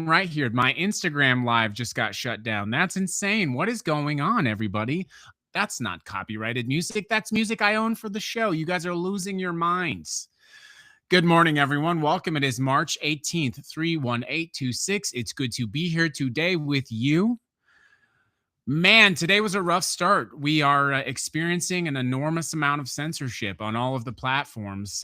right here. My Instagram live just got shut down. That's insane. What is going on, everybody? That's not copyrighted music. That's music I own for the show. You guys are losing your minds. Good morning, everyone. Welcome. It is March 18th, 31826. It's good to be here today with you. Man, today was a rough start. We are experiencing an enormous amount of censorship on all of the platforms.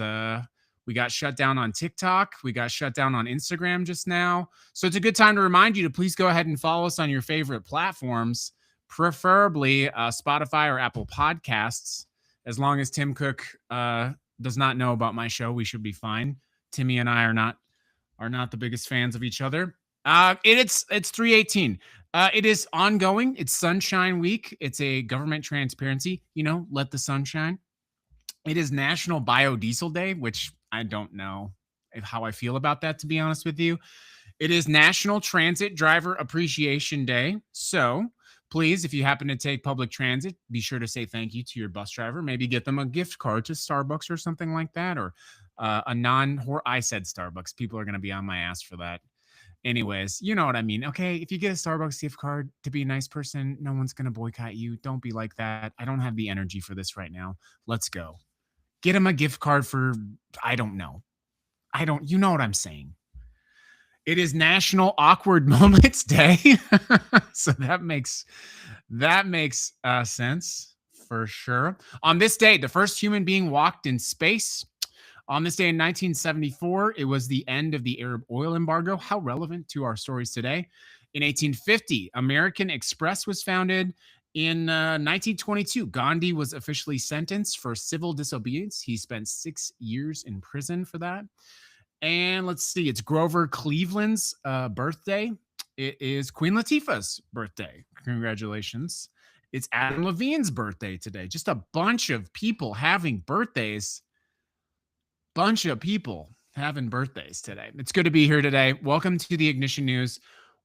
We got shut down on TikTok. We got shut down on Instagram just now. So it's a good time to remind you to please go ahead and follow us on your favorite platforms, preferably Spotify or Apple Podcasts. As long as Tim Cook does not know about my show, we should be fine. Timmy and I are not the biggest fans of each other. It's 318. It is ongoing. It's Sunshine Week. It's a government transparency. Let the sun shine. It is National Biodiesel Day, which I don't know how I feel about that, to be honest with you. It is National Transit Driver Appreciation Day. So please, if you happen to take public transit, be sure to say thank you to your bus driver. Maybe get them a gift card to Starbucks or something like that, or I said Starbucks. People are going to be on my ass for that. Anyways, you know what I mean. Okay, if you get a Starbucks gift card to be a nice person, no one's going to boycott you. Don't be like that. I don't have the energy for this right now. Let's go. Get him a gift card for, I don't know. You know what I'm saying. It is National Awkward Moments Day. So that makes sense for sure. On this day, the first human being walked in space. On this day in 1974, it was the end of the Arab oil embargo. How relevant to our stories today. In 1850, American Express was founded. In 1922, Gandhi was officially sentenced for civil disobedience. He spent 6 years in prison for that. And let's see, it's Grover Cleveland's birthday. It is Queen Latifah's birthday. Congratulations. It's Adam Levine's birthday today. Just a bunch of people having birthdays. Bunch of people having birthdays today. It's good to be here today. Welcome to the Ignition News.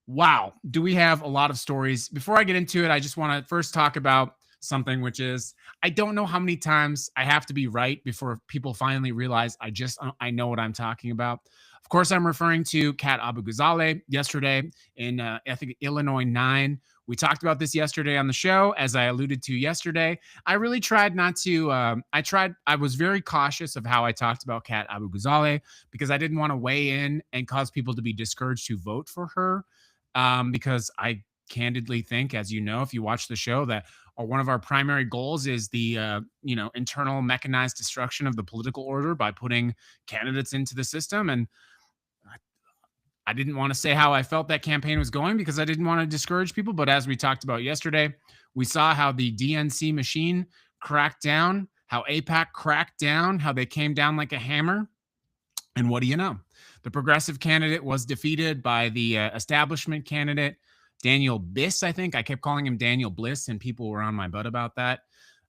Wow, do we have a lot of stories? Before I get into it, I just want to first talk about something, which is I don't know how many times I have to be right before people finally realize I know what I'm talking about. Of course, I'm referring to Kat Abu-Ghazaleh yesterday in, I think, Illinois 9. We talked about this yesterday on the show. As I alluded to yesterday, I really tried not to, I was very cautious of how I talked about Kat Abu-Ghazaleh because I didn't want to weigh in and cause people to be discouraged to vote for her. Because I candidly think, as you know, if you watch the show, that one of our primary goals is the internal mechanized destruction of the political order by putting candidates into the system. And I didn't want to say how I felt that campaign was going because I didn't want to discourage people. But as we talked about yesterday, we saw how the DNC machine cracked down, how AIPAC cracked down, how they came down like a hammer. And what do you know? The progressive candidate was defeated by the establishment candidate, Daniel Biss, I think. I kept calling him Daniel Bliss, and people were on my butt about that.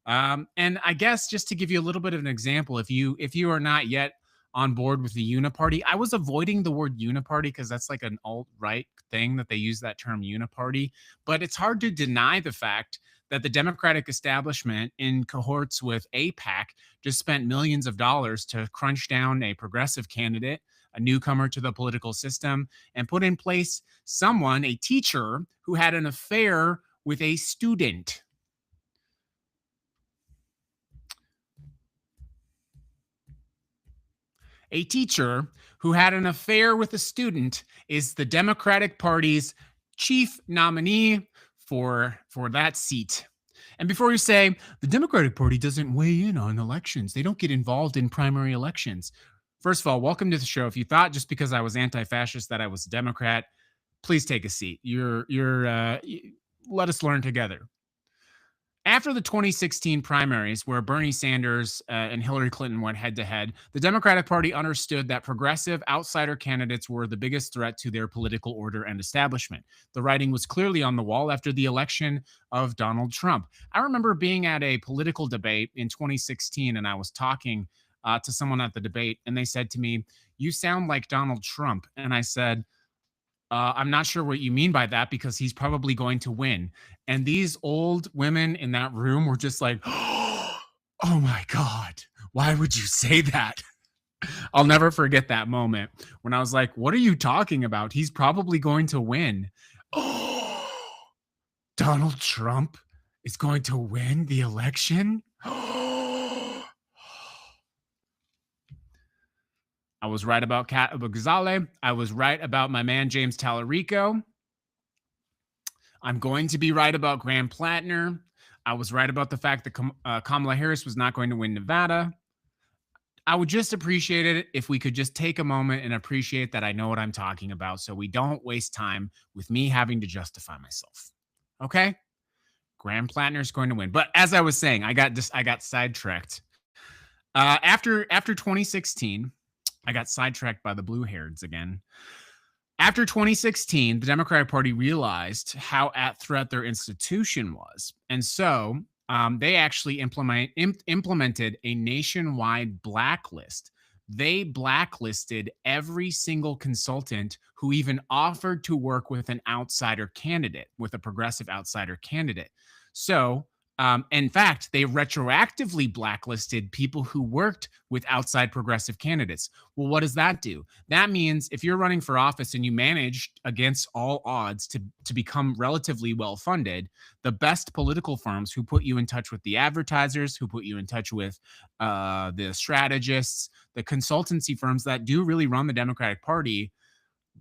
And I guess just to give you a little bit of an example, if you are not yet on board with the Uniparty, I was avoiding the word Uniparty because that's like an alt-right thing that they use that term Uniparty. But it's hard to deny the fact that the Democratic establishment in cohorts with AIPAC just spent millions of dollars to crunch down a progressive candidate, a newcomer to the political system, and put in place someone, a teacher, who had an affair with a student. A teacher who had an affair with a student is the Democratic Party's chief nominee for that seat. And before you say, the Democratic Party doesn't weigh in on elections, they don't get involved in primary elections. First of all, welcome to the show. If you thought just because I was anti-fascist that I was a Democrat, please take a seat. Let us learn together. After the 2016 primaries, where Bernie Sanders and Hillary Clinton went head-to-head, the Democratic Party understood that progressive outsider candidates were the biggest threat to their political order and establishment. The writing was clearly on the wall after the election of Donald Trump. I remember being at a political debate in 2016, and I was talking to someone at the debate, and they said to me, "You sound like Donald Trump." And I said, I'm not sure what you mean by that because he's probably going to win. And these old women in that room were just like, oh my God, why would you say that? I'll never forget that moment when I was like, what are you talking about? He's probably going to win. Oh, Donald Trump is going to win the election? I was right about Kat Abugzale. I was right about my man, James Tallarico. I'm going to be right about Graham Plattner. I was right about the fact that Kamala Harris was not going to win Nevada. I would just appreciate it if we could just take a moment and appreciate that I know what I'm talking about so we don't waste time with me having to justify myself. Okay? Graham Plattner is going to win. But as I was saying, I got sidetracked. After 2016, I got sidetracked by the blue hairs again. After 2016, the Democratic Party realized how at threat their institution was. And so they actually implemented a nationwide blacklist. They blacklisted every single consultant who even offered to work with an outsider candidate, with a progressive outsider candidate. So in fact, they retroactively blacklisted people who worked with outside progressive candidates. Well, what does that do? That means if you're running for office and you managed against all odds to become relatively well funded, the best political firms who put you in touch with the advertisers, who put you in touch with the strategists, the consultancy firms that do really run the Democratic Party,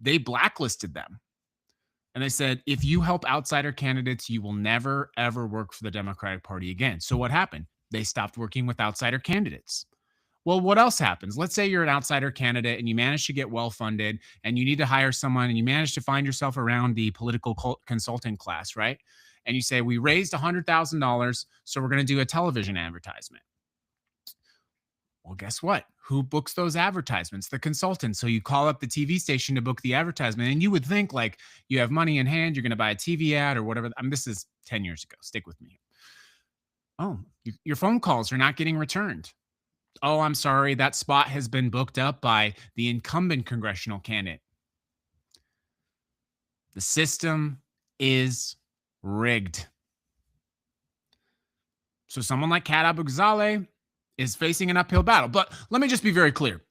they blacklisted them. And they said, if you help outsider candidates, you will never, ever work for the Democratic Party again. So what happened? They stopped working with outsider candidates. Well, what else happens? Let's say you're an outsider candidate and you manage to get well funded and you need to hire someone and you manage to find yourself around the political consulting class, right? And you say, we raised $100,000, so we're going to do a television advertisement. Well, guess what? Who books those advertisements? The consultant. So you call up the TV station to book the advertisement, and you would think like you have money in hand, you're going to buy a TV ad or whatever. I mean, this is 10 years ago. Stick with me. Oh, your phone calls are not getting returned. Oh, I'm sorry. That spot has been booked up by the incumbent congressional candidate. The system is rigged. So someone like Kat Abugzale is facing an uphill battle. But let me just be very clear.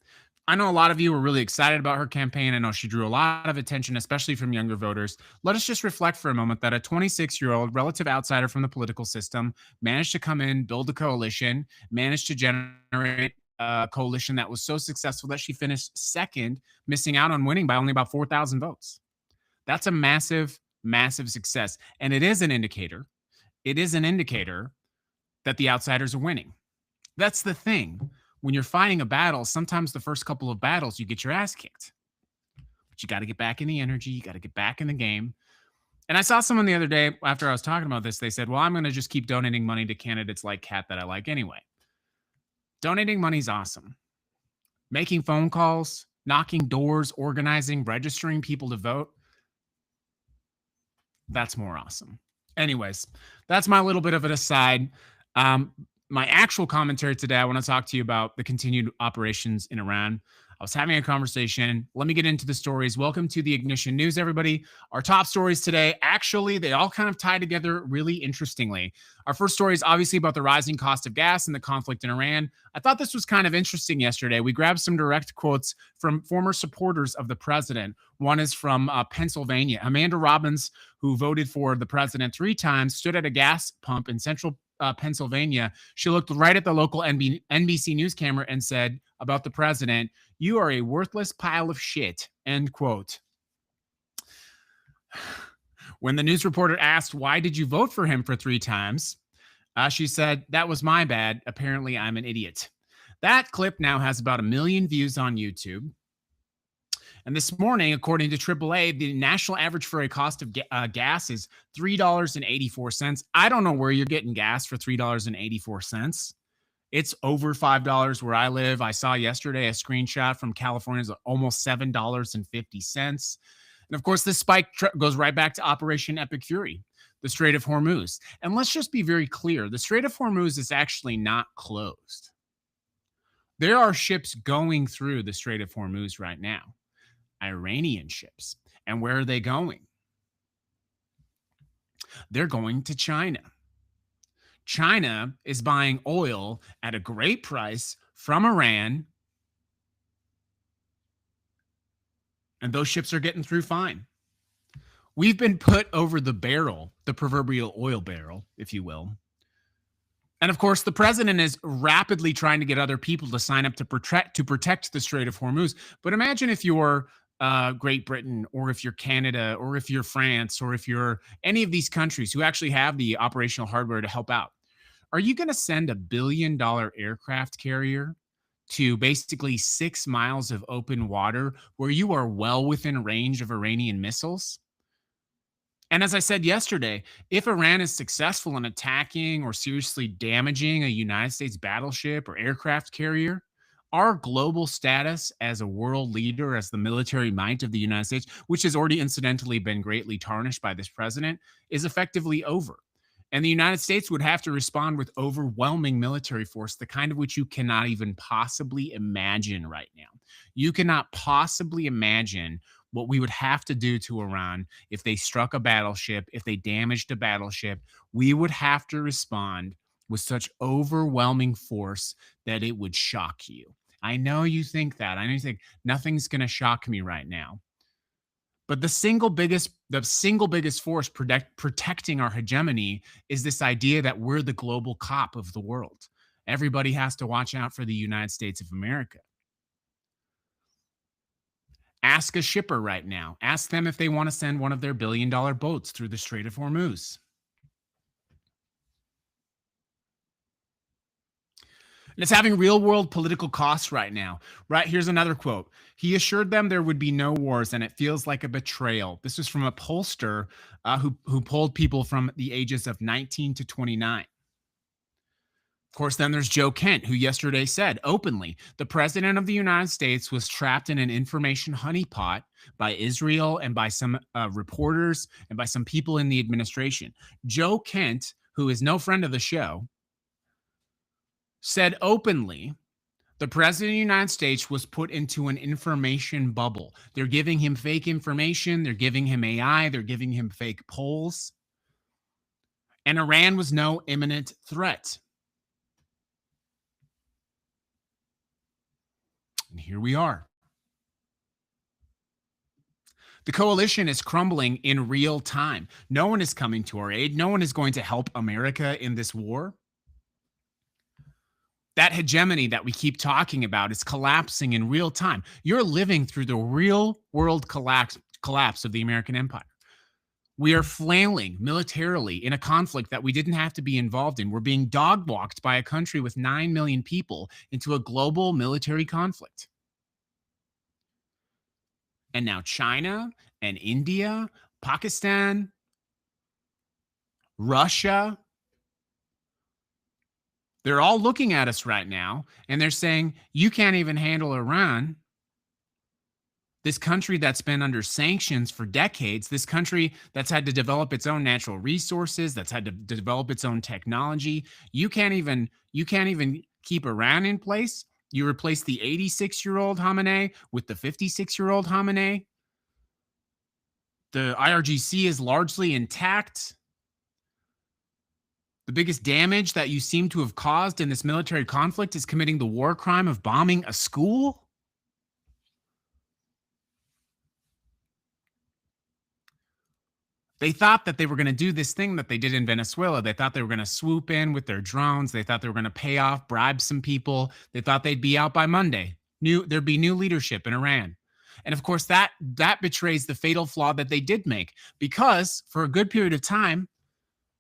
I know a lot of you were really excited about her campaign. I know she drew a lot of attention, especially from younger voters. Let us just reflect for a moment that a 26-year-old relative outsider from the political system managed to come in, build a coalition, managed to generate a coalition that was so successful that she finished second, missing out on winning by only about 4,000 votes. That's a massive, massive success. And it is an indicator. It is an indicator that the outsiders are winning. That's the thing. When you're fighting a battle, sometimes the first couple of battles, you get your ass kicked. But you got to get back in the energy. You got to get back in the game. And I saw someone the other day after I was talking about this, they said, well, I'm going to just keep donating money to candidates like Kat that I like anyway. Donating money is awesome. Making phone calls, knocking doors, organizing, registering people to vote, that's more awesome. Anyways, that's my little bit of an aside. My actual commentary today, I want to talk to you about the continued operations in Iran. I was having a conversation. Let me get into the stories. Welcome to the Ignition News, everybody. Our top stories today, actually, they all kind of tie together really interestingly. Our first story is obviously about the rising cost of gas and the conflict in Iran. I thought this was kind of interesting yesterday. We grabbed some direct quotes from former supporters of the president. One is from Pennsylvania. Amanda Robbins, who voted for the president 3 times, stood at a gas pump in central Pennsylvania. She looked right at the local NBC News camera and said about the president, "You are a worthless pile of shit," end quote. When the news reporter asked, why did you vote for him for 3 times? She said, that was my bad. Apparently, I'm an idiot. That clip now has about 1 million views on YouTube. And this morning, according to AAA, the national average for a cost of gas is $3.84. I don't know where you're getting gas for $3.84. It's over $5 where I live. I saw yesterday a screenshot from California's almost $7.50. And of course, this spike goes right back to Operation Epic Fury, the Strait of Hormuz. And let's just be very clear. The Strait of Hormuz is actually not closed. There are ships going through the Strait of Hormuz right now. Iranian ships. And where are they going? They're going to China. China is buying oil at a great price from Iran And those ships are getting through fine. We've been put over the barrel, the proverbial oil barrel, if you will. And of course, the president is rapidly trying to get other people to sign up to protect the Strait of Hormuz. But imagine if you're Great Britain, or if you're Canada, or if you're France, or if you're any of these countries who actually have the operational hardware to help out. Are you going to send $1 billion aircraft carrier to basically 6 miles of open water where you are well within range of Iranian missiles? And as I said yesterday, if Iran is successful in attacking or seriously damaging a United States battleship or aircraft carrier, our global status as a world leader, as the military might of the United States, which has already incidentally been greatly tarnished by this president, is effectively over. And the United States would have to respond with overwhelming military force, the kind of which you cannot even possibly imagine right now. You cannot possibly imagine what we would have to do to Iran if they struck a battleship, if they damaged a battleship. We would have to respond with such overwhelming force that it would shock you. I know you think that. I know you think nothing's going to shock me right now. But the single biggest force protecting our hegemony is this idea that we're the global cop of the world. Everybody has to watch out for the United States of America. Ask a shipper right now. Ask them if they want to send one of their billion-dollar boats through the Strait of Hormuz. And it's having real-world political costs right now. Right, here's another quote. He assured them there would be no wars, and it feels like a betrayal. This was from a pollster who polled people from the ages of 19 to 29. Of course, then there's Joe Kent, who yesterday said openly the president of the United States was trapped in an information honeypot by Israel and by some reporters and by some people in the administration. Joe Kent, who is no friend of the show, said openly the president of the United States was put into an information bubble. They're giving him fake information. They're giving him AI. They're giving him fake polls. And Iran was no imminent threat. And here we are. The coalition is crumbling in real time. No one is coming to our aid. No one is going to help America in this war. That hegemony that we keep talking about is collapsing in real time. You're living through the real world collapse of the American empire. We are flailing militarily in a conflict that we didn't have to be involved in. We're being dog-walked by a country with 9 million people into a global military conflict. And now China and India, Pakistan, Russia, they're all looking at us right now, and they're saying, you can't even handle Iran, this country that's been under sanctions for decades, this country that's had to develop its own natural resources, that's had to develop its own technology. You can't even keep Iran in place. You replace the 86-year-old Khamenei with the 56-year-old Khamenei. The IRGC is largely intact. The biggest damage that you seem to have caused in this military conflict is committing the war crime of bombing a school. They thought that they were going to do this thing that they did in Venezuela. They thought they were going to swoop in with their drones. They thought they were going to pay off, bribe some people. They thought they'd be out by Monday. There'd be new leadership in Iran. And of course, that betrays the fatal flaw that they did make, because for a good period of time,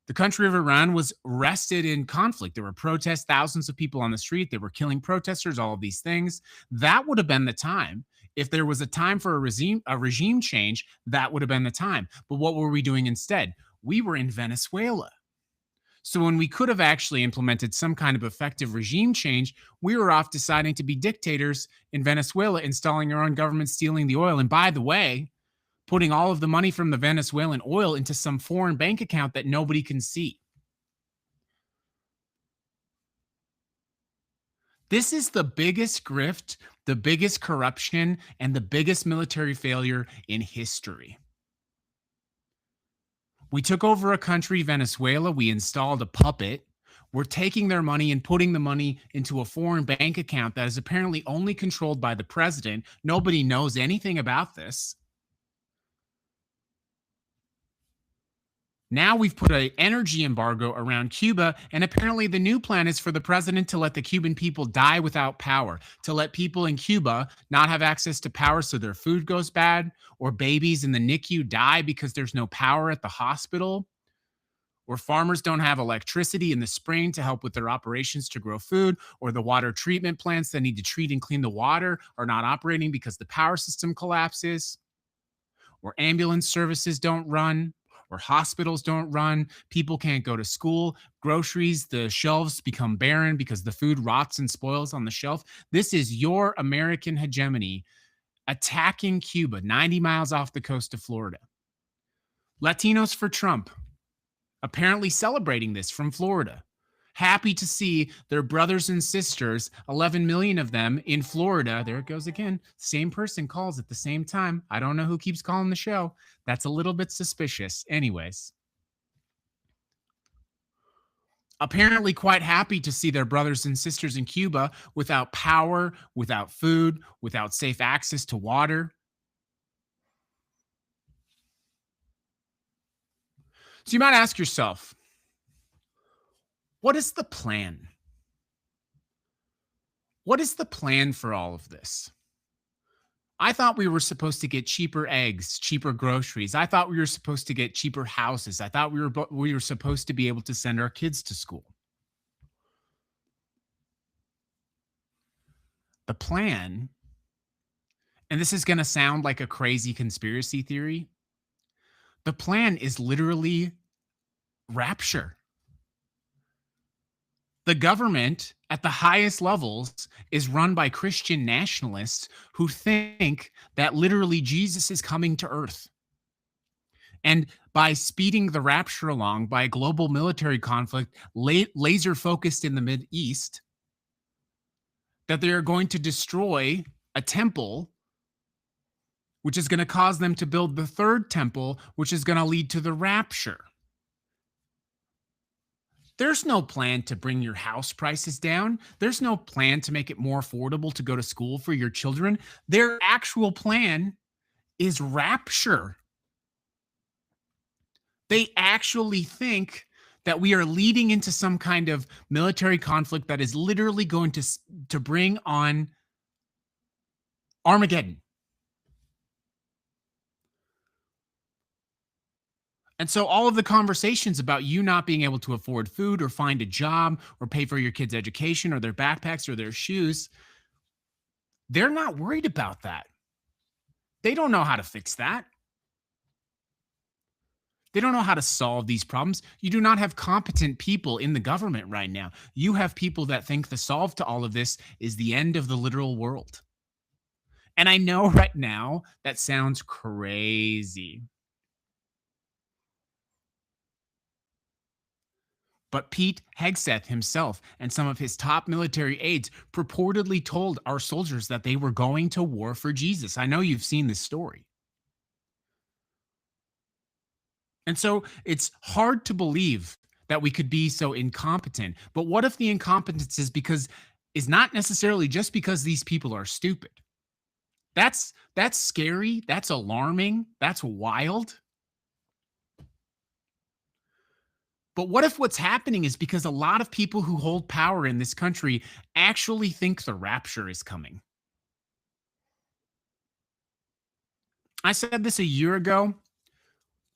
the country of Iran was wrested in conflict. There were protests, thousands of people on the street. They were killing protesters, all of these things. That would have been the time. If there was a time for a regime change, that would have been the time. But what were we doing instead? We were in Venezuela. So when we could have actually implemented some kind of effective regime change, we were off deciding to be dictators in Venezuela, installing our own government, stealing the oil. And by the way, putting all of the money from the Venezuelan oil into some foreign bank account that nobody can see. This is the biggest grift, the biggest corruption, and the biggest military failure in history. We took over a country, Venezuela. We installed a puppet. We're taking their money and putting the money into a foreign bank account that is apparently only controlled by the president. Nobody knows anything about this. Now we've put an energy embargo around Cuba, and apparently the new plan is for the president to let the Cuban people die without power, to let people in Cuba not have access to power so their food goes bad, or babies in the NICU die because there's no power at the hospital, or farmers don't have electricity in the spring to help with their operations to grow food, or the water treatment plants that need to treat and clean the water are not operating because the power system collapses, or ambulance services don't run, or hospitals don't run, people can't go to school, groceries, the shelves become barren because the food rots and spoils on the shelf. This is your American hegemony attacking Cuba, 90 miles off the coast of Florida. Latinos for Trump, apparently celebrating this from Florida. Happy to see their brothers and sisters, 11 million of them in Florida. There it goes again. Same person calls at the same time. I don't know who keeps calling the show. That's a little bit suspicious. Anyways, apparently quite happy to see their brothers and sisters in Cuba without power, without food, without safe access to water. So you might ask yourself, what is the plan? What is the plan for all of this? I thought we were supposed to get cheaper eggs, cheaper groceries. I thought we were supposed to get cheaper houses. I thought we were supposed to be able to send our kids to school. The plan, and this is going to sound like a crazy conspiracy theory, the plan is literally rapture. The government at the highest levels is run by Christian nationalists who think that literally Jesus is coming to earth. And by speeding the rapture along by a global military conflict, laser focused in the Middle East, that they are going to destroy a temple, which is going to cause them to build the third temple, which is going to lead to the rapture. There's no plan to bring your house prices down. There's no plan to make it more affordable to go to school for your children. Their actual plan is rapture. They actually think that we are leading into some kind of military conflict that is literally going to bring on Armageddon. And so all of the conversations about you not being able to afford food or find a job or pay for your kids' education or their backpacks or their shoes, they're not worried about that. They don't know how to fix that. They don't know how to solve these problems. You do not have competent people in the government right now. You have people that think the solve to all of this is the end of the literal world. And I know right now that sounds crazy. But Pete Hegseth himself and some of his top military aides purportedly told our soldiers that they were going to war for Jesus. I know you've seen this story. And so it's hard to believe that we could be so incompetent. But what if the incompetence is not necessarily just because these people are stupid? That's scary, that's alarming, that's wild. But what if what's happening is because a lot of people who hold power in this country actually think the rapture is coming? I said this a year ago.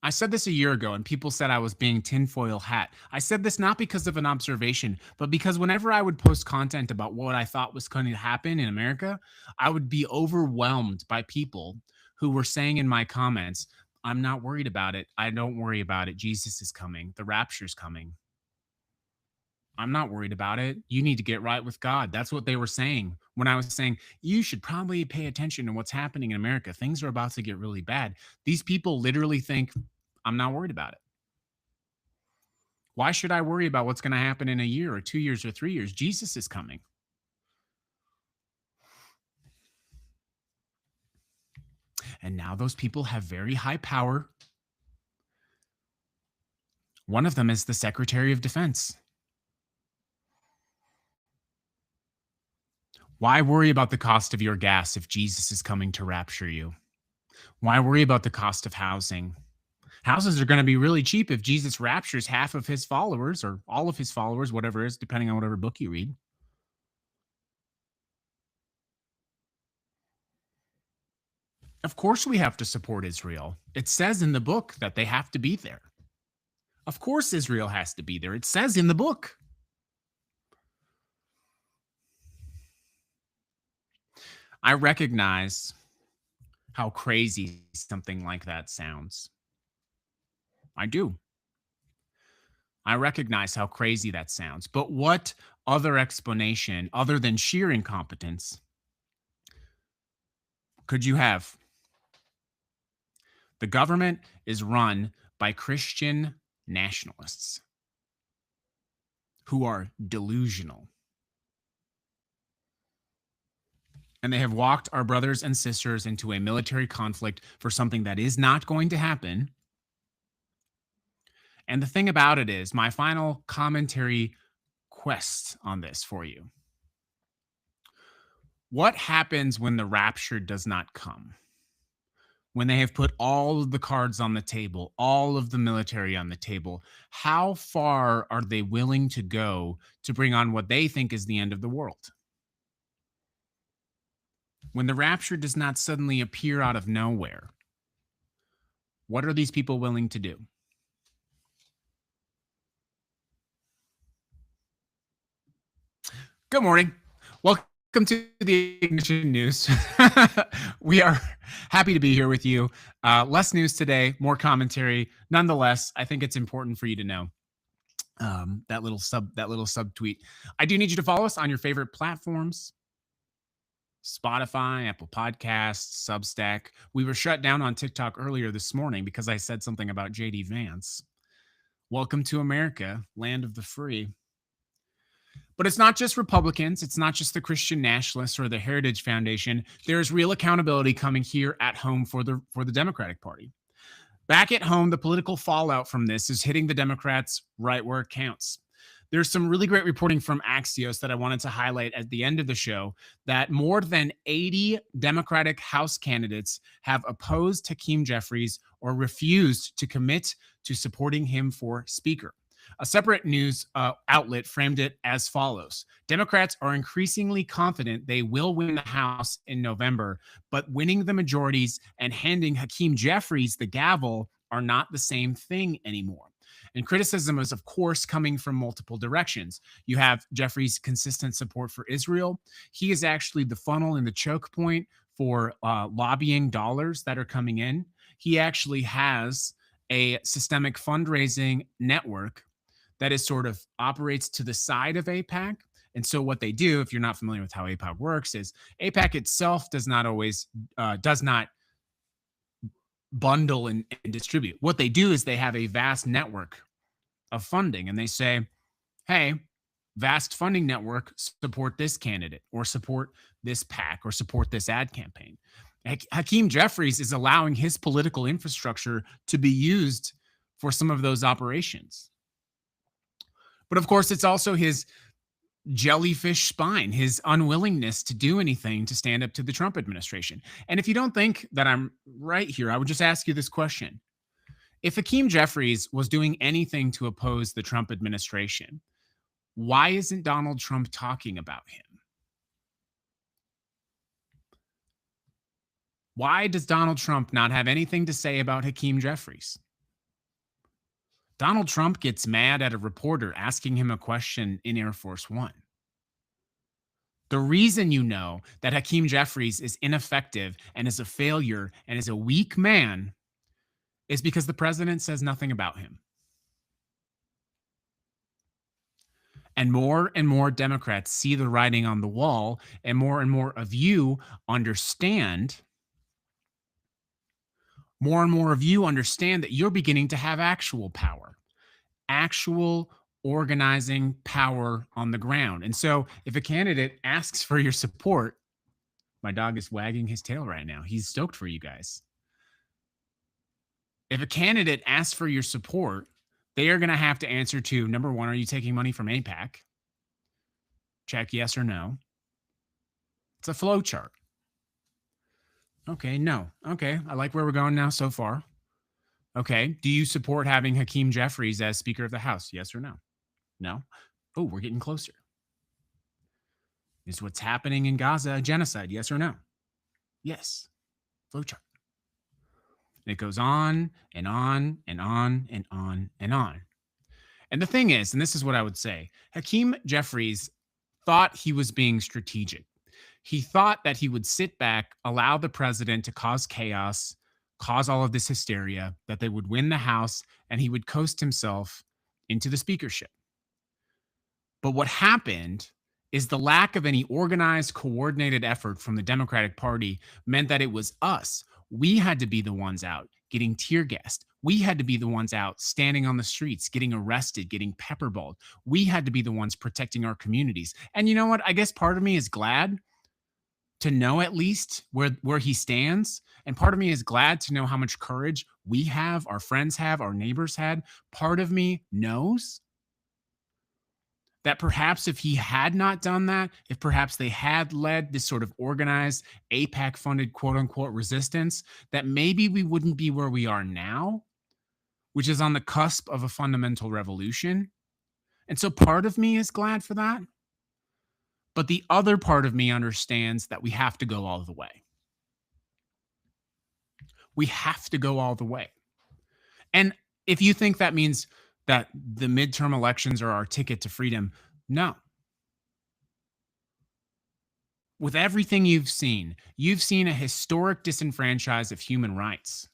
And people said I was being tinfoil hat. I said this not because of an observation, but because whenever I would post content about what I thought was going to happen in America, I would be overwhelmed by people who were saying in my comments, I'm not worried about it. I don't worry about it. Jesus is coming. The rapture's coming. I'm not worried about it. You need to get right with God. That's what they were saying when I was saying, you should probably pay attention to what's happening in America. Things are about to get really bad. These people literally think, I'm not worried about it. Why should I worry about what's going to happen in a year or 2 years or 3 years? Jesus is coming. And now those people have very high power. One of them is the Secretary of Defense. Why worry about the cost of your gas if Jesus is coming to rapture you? Why worry about the cost of housing? Houses are going to be really cheap if Jesus raptures half of his followers or all of his followers, whatever it is, depending on whatever book you read. Of course, we have to support Israel. It says in the book that they have to be there. Of course, Israel has to be there. It says in the book. I recognize how crazy something like that sounds. I do. I recognize how crazy that sounds. But what other explanation, other than sheer incompetence, could you have? The government is run by Christian nationalists who are delusional. And they have walked our brothers and sisters into a military conflict for something that is not going to happen. And the thing about it is, my final commentary quest on this for you. What happens when the rapture does not come? When they have put all of the cards on the table, all of the military on the table, how far are they willing to go to bring on what they think is the end of the world? When the rapture does not suddenly appear out of nowhere, what are these people willing to do? Good morning. Welcome to the Ignition News. We are happy to be here with you. Less news today, more commentary. Nonetheless, I think it's important for you to know that little sub tweet. I do need you to follow us on your favorite platforms. Spotify, Apple Podcasts, Substack. We were shut down on TikTok earlier this morning because I said something about JD Vance. Welcome to America, land of the free. But it's not just Republicans. It's not just the Christian Nationalists or the Heritage Foundation. There's real accountability coming here at home for the Democratic Party. Back at home, the political fallout from this is hitting the Democrats right where it counts. There's some really great reporting from Axios that I wanted to highlight at the end of the show that more than 80 Democratic House candidates have opposed Hakeem Jeffries or refused to commit to supporting him for Speaker. A separate news outlet framed it as follows. Democrats are increasingly confident they will win the House in November, but winning the majorities and handing Hakeem Jeffries the gavel are not the same thing anymore. And criticism is, of course, coming from multiple directions. You have Jeffries' consistent support for Israel. He is actually the funnel and the choke point for lobbying dollars that are coming in. He actually has a systemic fundraising network that is sort of operates to the side of AIPAC. And so what they do, if you're not familiar with how AIPAC works, is AIPAC itself does not bundle and distribute. What they do is they have a vast network of funding, and they say, hey, vast funding network, support this candidate or support this PAC or support this ad campaign. Hakeem Jeffries is allowing his political infrastructure to be used for some of those operations. But of course, it's also his jellyfish spine, his unwillingness to do anything to stand up to the Trump administration. And if you don't think that I'm right here, I would just ask you this question. If Hakeem Jeffries was doing anything to oppose the Trump administration, why isn't Donald Trump talking about him? Why does Donald Trump not have anything to say about Hakeem Jeffries? Donald Trump gets mad at a reporter asking him a question in Air Force One. The reason you know that Hakeem Jeffries is ineffective and is a failure and is a weak man is because the president says nothing about him. And more Democrats see the writing on the wall, and more of you understand. More and more of you understand that you're beginning to have actual power, actual organizing power on the ground. And so if a candidate asks for your support, my dog is wagging his tail right now. He's stoked for you guys. If a candidate asks for your support, they are going to have to answer to, number one, are you taking money from AIPAC? Check yes or no. It's a flow chart. Okay, no. Okay, I like where we're going now so far. Okay, do you support having Hakeem Jeffries as Speaker of the House? Yes or no? No. Oh, we're getting closer. Is what's happening in Gaza a genocide? Yes or no? Yes. Flowchart. And it goes on and on and on and on and on. And the thing is, and this is what I would say, Hakeem Jeffries thought he was being strategic. He thought that he would sit back, allow the president to cause chaos, cause all of this hysteria, that they would win the House, and he would coast himself into the speakership. But what happened is the lack of any organized, coordinated effort from the Democratic Party meant that it was us. We had to be the ones out getting tear gassed. We had to be the ones out standing on the streets, getting arrested, getting pepperballed. We had to be the ones protecting our communities. And you know what? I guess part of me is glad to know at least where he stands. And part of me is glad to know how much courage we have, our friends have, our neighbors had. Part of me knows that perhaps if he had not done that, if perhaps they had led this sort of organized APAC funded quote unquote resistance, that maybe we wouldn't be where we are now, which is on the cusp of a fundamental revolution. And so part of me is glad for that. But the other part of me understands that we have to go all the way. We have to go all the way. And if you think that means that the midterm elections are our ticket to freedom, no. With everything you've seen a historic disenfranchise of human rights.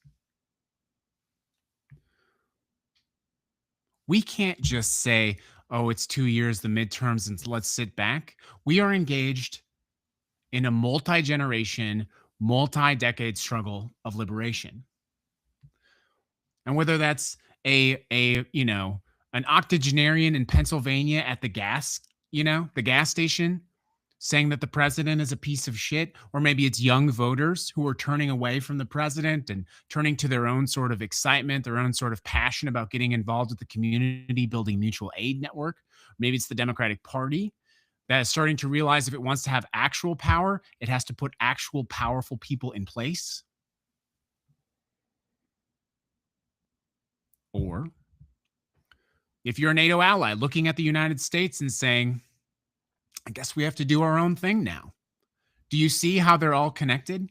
We can't just say, oh, it's 2 years, the midterms, and let's sit back. We are engaged in a multi-generation, multi-decade struggle of liberation. And whether that's an octogenarian in Pennsylvania at the gas station saying that the president is a piece of shit, or maybe it's young voters who are turning away from the president and turning to their own sort of excitement, their own sort of passion about getting involved with the community, building mutual aid network. Maybe it's the Democratic Party that is starting to realize if it wants to have actual power, it has to put actual powerful people in place. Or if you're a NATO ally looking at the United States and saying, I guess we have to do our own thing now. Do you see how they're all connected?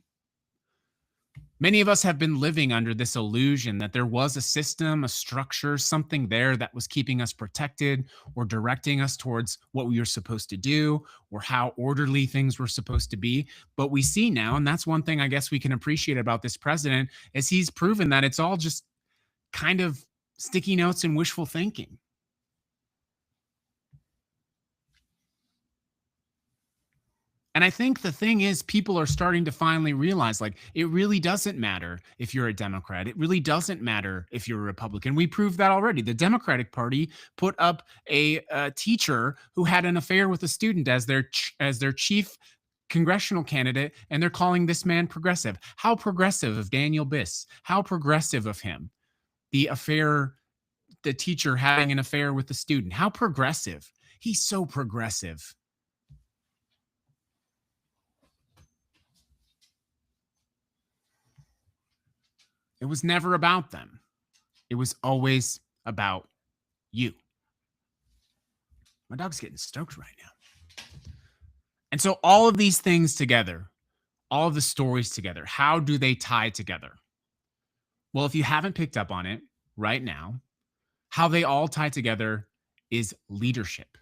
Many of us have been living under this illusion that there was a system, a structure, something there that was keeping us protected or directing us towards what we were supposed to do or how orderly things were supposed to be. But we see now, and that's one thing I guess we can appreciate about this president, is he's proven that it's all just kind of sticky notes and wishful thinking. And I think the thing is, people are starting to finally realize, like, it really doesn't matter if you're a Democrat. It really doesn't matter if you're a Republican. We proved that already. The Democratic Party put up a teacher who had an affair with a student as their chief congressional candidate, and they're calling this man progressive. How progressive of Daniel Biss? How progressive of him? The teacher having an affair with the student. How progressive? He's so progressive. It was never about them. It was always about you. My dog's getting stoked right now. And so all of these things together, all of the stories together, how do they tie together? Well, if you haven't picked up on it right now, how they all tie together is leadership.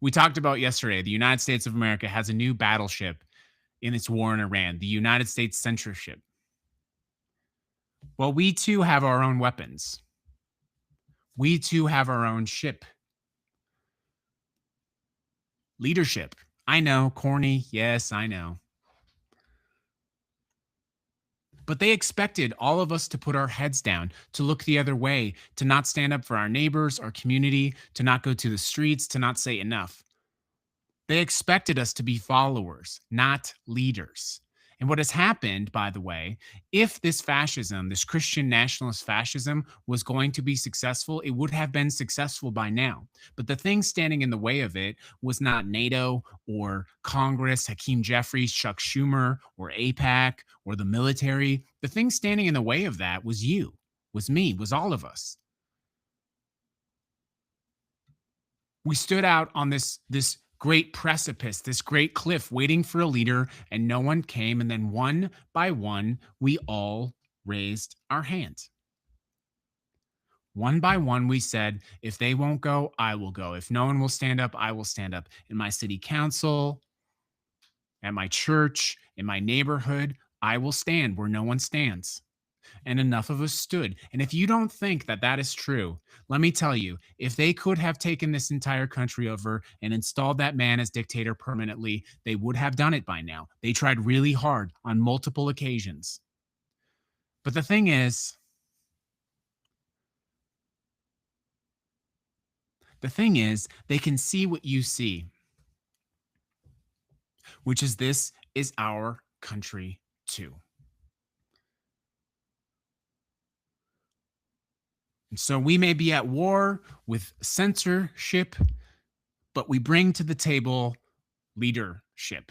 We talked about yesterday, the United States of America has a new battleship in its war in Iran, the United States censorship. Well, we too have our own weapons. We too have our own ship. Leadership. I know, corny. Yes, I know. But they expected all of us to put our heads down, to look the other way, to not stand up for our neighbors, our community, to not go to the streets, to not say enough. They expected us to be followers, not leaders. And what has happened, by the way, if this fascism, this Christian nationalist fascism, was going to be successful, it would have been successful by now. But the thing standing in the way of it was not NATO or Congress, Hakeem Jeffries, Chuck Schumer, or AIPAC, or the military. The thing standing in the way of that was you, was me, was all of us. We stood out on this great precipice, this great cliff, waiting for a leader, and no one came. And then one by one, we all raised our hand. One by one, we said, if they won't go, I will go. If no one will stand up, I will stand up. In my city council, at my church, in my neighborhood, I will stand where no one stands. And enough of us stood. And if you don't think that that is true, let me tell you, if they could have taken this entire country over and installed that man as dictator permanently, they would have done it by now. They tried really hard on multiple occasions. But the thing is, they can see what you see, which is this is our country too. And so we may be at war with censorship, but we bring to the table leadership.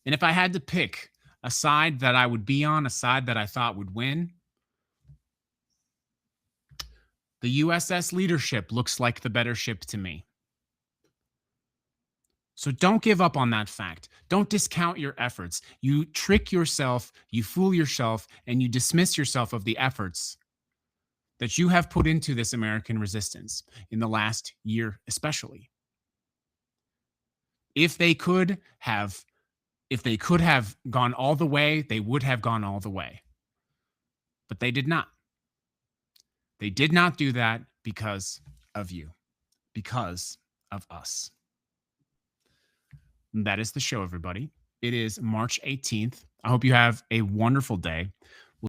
And if I had to pick a side that I would be on, a side that I thought would win, the USS Leadership looks like the better ship to me. So don't give up on that fact. Don't discount your efforts. You trick yourself, you fool yourself, and you dismiss yourself of the efforts that you have put into this American resistance in the last year, especially. If they could have gone all the way, they would have gone all the way. But they did not. They did not do that because of you, because of us. And that is the show, everybody. It is March 18th. I hope you have a wonderful day.